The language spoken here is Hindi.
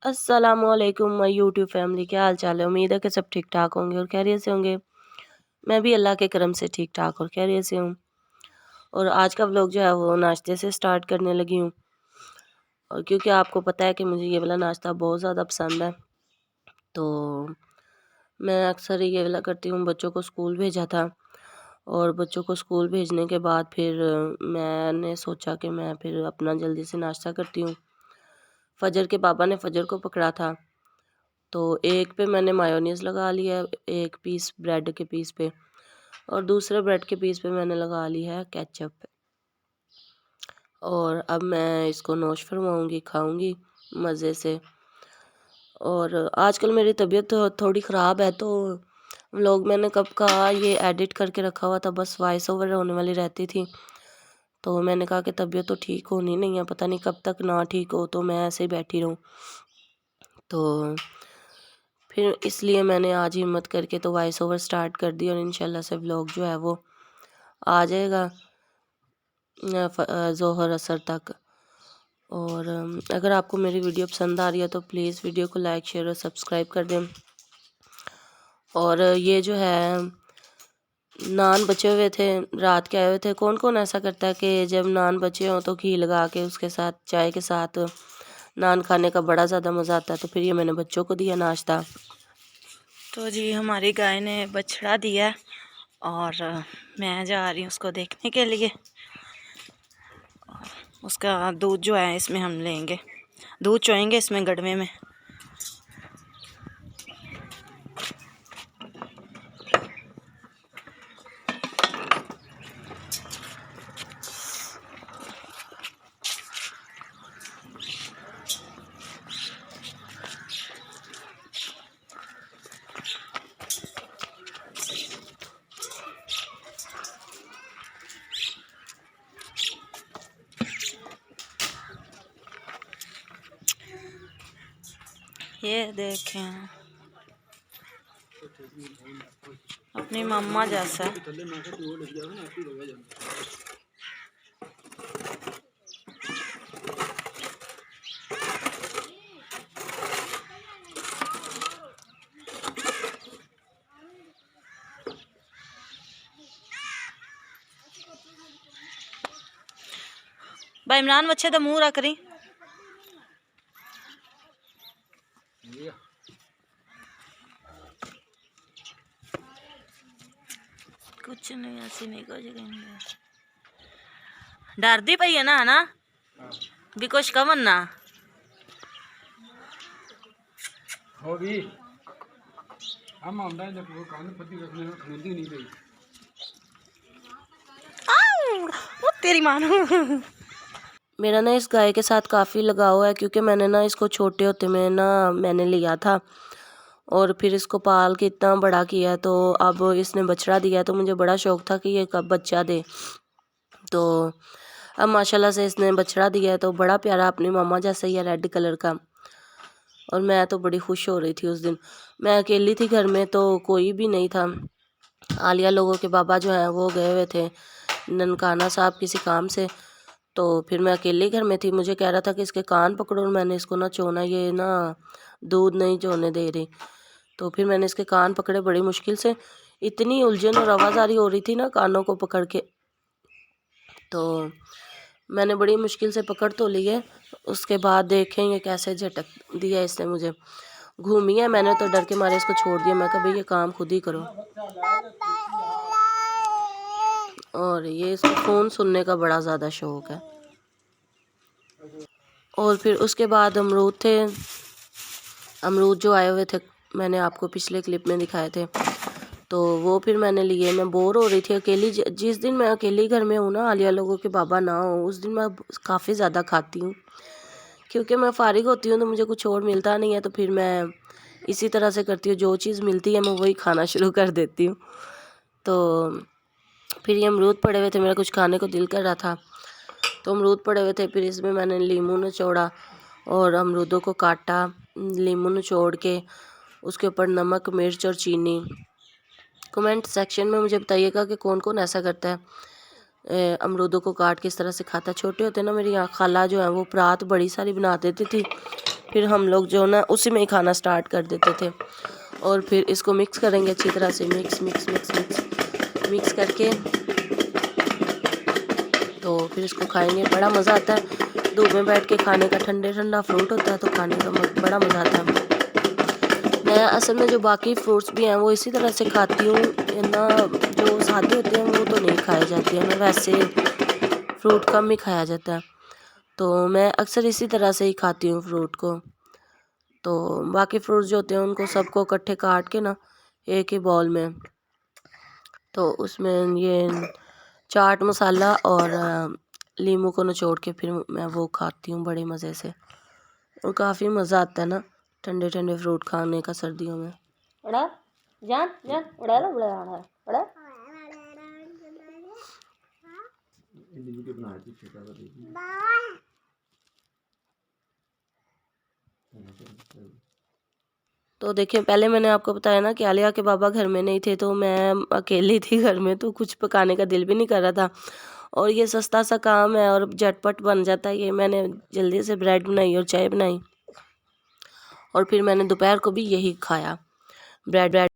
अस्सलामुअलैकुम माय यूट्यूब फैमिली, क्या हाल चाल है। उम्मीद है कि सब ठीक ठाक होंगे और खैरियत से होंगे। मैं भी अल्लाह के करम से ठीक ठाक और खैरियत से हूँ। और आज का व्लॉग जो है वो नाश्ते से स्टार्ट करने लगी हूँ। और क्योंकि आपको पता है कि मुझे ये वाला नाश्ता बहुत ज़्यादा पसंद है, तो मैं अक्सर ये वाला करती हूँ। बच्चों को स्कूल भेजा था और बच्चों को स्कूल भेजने के बाद फिर मैंने सोचा कि मैं फिर अपना जल्दी से नाश्ता करती हूँ। फजर के पापा ने फजर को पकड़ा था, तो एक पे मैंने मायोनीज़ लगा लिया, एक पीस ब्रेड के पीस पे, और दूसरे ब्रेड के पीस पे मैंने लगा ली है केचप। और अब मैं इसको नोश फरमाऊँगी, खाऊँगी मज़े से। और आजकल मेरी तबीयत थोड़ी ख़राब है, तो व्लॉग मैंने कब का ये एडिट करके रखा हुआ था, बस वॉइस ओवर होने वाली रहती थी। तो मैंने कहा कि तबीयत तो ठीक होनी नहीं है, पता नहीं कब तक ना ठीक हो, तो मैं ऐसे ही बैठी रहूँ। तो फिर इसलिए मैंने आज हिम्मत करके तो वॉइस ओवर स्टार्ट कर दी, और इंशाल्लाह से व्लॉग जो है वो आ जाएगा ज़ोहर असर तक। और अगर आपको मेरी वीडियो पसंद आ रही है तो प्लीज़ वीडियो को लाइक शेयर और सब्सक्राइब कर दें। और ये जो है नान बचे हुए थे, रात के आए हुए थे। कौन कौन ऐसा करता है कि जब नान बचे हों तो घी लगा के उसके साथ चाय के साथ नान खाने का बड़ा ज़्यादा मज़ा आता है। तो फिर ये मैंने बच्चों को दिया नाश्ता। तो जी हमारी गाय ने बछड़ा दिया और मैं जा रही हूँ उसको देखने के लिए। उसका दूध जो है इसमें हम लेंगे, दूध चोएंगे इसमें गड़वे में। ये देखें अपनी मम्मा जैसा। भाई इमरान बच्चे तो मुँह रख रही। कुछ नहीं, ऐसी नहीं कुछ डर दी पई है ना भी कुछ कवन ना हो भी हम आंदा है जब वो कान पत्ती रखने में खरीदी नहीं गई। वो तेरी मानो। मेरा ना इस गाय के साथ काफ़ी लगाव है, क्योंकि मैंने ना इसको छोटे होते में ना मैंने लिया था और फिर इसको पाल के इतना बड़ा किया। तो अब इसने बछड़ा दिया, तो मुझे बड़ा शौक़ था कि ये कब बच्चा दे। तो अब माशाल्लाह से इसने बछड़ा दिया है, तो बड़ा प्यारा अपनी मामा जैसा ही है, रेड कलर का। और मैं तो बड़ी खुश हो रही थी उस दिन। मैं अकेली थी घर में, तो कोई भी नहीं था। आलिया लोगों के बाबा जो हैं वो गए हुए थे ननकाना साहब किसी काम से। तो फिर मैं अकेले घर में थी। मुझे कह रहा था कि इसके कान पकड़ो, और मैंने इसको ना चोना, ये ना दूध नहीं चोने दे रही। तो फिर मैंने इसके कान पकड़े बड़ी मुश्किल से। इतनी उलझन और आवाज़ारी हो रही थी ना कानों को पकड़ के, तो मैंने बड़ी मुश्किल से पकड़ तो लिए। उसके बाद देखें ये कैसे झटक दिया इसने मुझे। घूमी है, मैंने तो डर के मारे इसको छोड़ दिया। मैं कहा भाई ये काम खुद ही करो। और ये इसको फ़ोन सुनने का बड़ा ज़्यादा शौक़ है। और फिर उसके बाद अमरूद थे, अमरूद जो आए हुए थे मैंने आपको पिछले क्लिप में दिखाए थे, तो वो फिर मैंने लिए। मैं बोर हो रही थी अकेली। जिस दिन मैं अकेली घर में हूँ ना, आलिया लोगों के बाबा ना हो, उस दिन मैं काफ़ी ज़्यादा खाती हूँ, क्योंकि मैं फ़ारिग होती हूँ तो मुझे कुछ और मिलता नहीं है। तो फिर मैं इसी तरह से करती हूँ, जो चीज़ मिलती है मैं वही खाना शुरू कर देती हूँ। तो फिर ये अमरूद पड़े हुए थे, मेरा कुछ खाने को दिल कर रहा था, तो अमरूद पड़े हुए थे। फिर इसमें मैंने नींबू निचोड़ा और अमरूदों को काटा, नींबू निचोड़ के उसके ऊपर नमक मिर्च और चीनी। कमेंट सेक्शन में मुझे बताइएगा कि कौन कौन ऐसा करता है। अमरूदों को काट के इस तरह से खाता। छोटे होते ना मेरी यहाँ खाला जो है वो परात बड़ी सारी बना देती थी, फिर हम लोग जो ना उसी में ही खाना स्टार्ट कर देते थे। और फिर इसको मिक्स करेंगे अच्छी तरह से, मिक्स करके तो फिर इसको खाएंगे। बड़ा मज़ा आता है धूप में बैठ के खाने का, ठंडे ठंडा फ्रूट होता है तो खाने का बड़ा मज़ा आता है। मैं असल में जो बाकी फ्रूट्स भी हैं वो इसी तरह से खाती हूँ ना, जो सादे होते हैं वो तो नहीं खाए जाते हैं, मैं वैसे फ्रूट कम ही खाया जाता है तो मैं अक्सर इसी तरह से ही खाती हूँ फ्रूट को। तो बाकी फ्रूट्स जो होते हैं उनको सबको इकट्ठे काट के ना एक ही बॉल में, तो उसमें ये चाट मसाला और नींबू को निचोड़ के फिर मैं वो खाती हूँ बड़े मज़े से, और काफ़ी मज़ा आता है ना ठंडे ठंडे फ्रूट खाने का सर्दियों में। उड़ा जान जान उड़ा ला उड़ा उड़ा। तो देखिए पहले मैंने आपको बताया ना कि आलिया के बाबा घर में नहीं थे तो मैं अकेली थी घर में, तो कुछ पकाने का दिल भी नहीं कर रहा था, और ये सस्ता सा काम है और झटपट बन जाता है। ये मैंने जल्दी से ब्रेड बनाई और चाय बनाई और फिर मैंने दोपहर को भी यही खाया, ब्रेड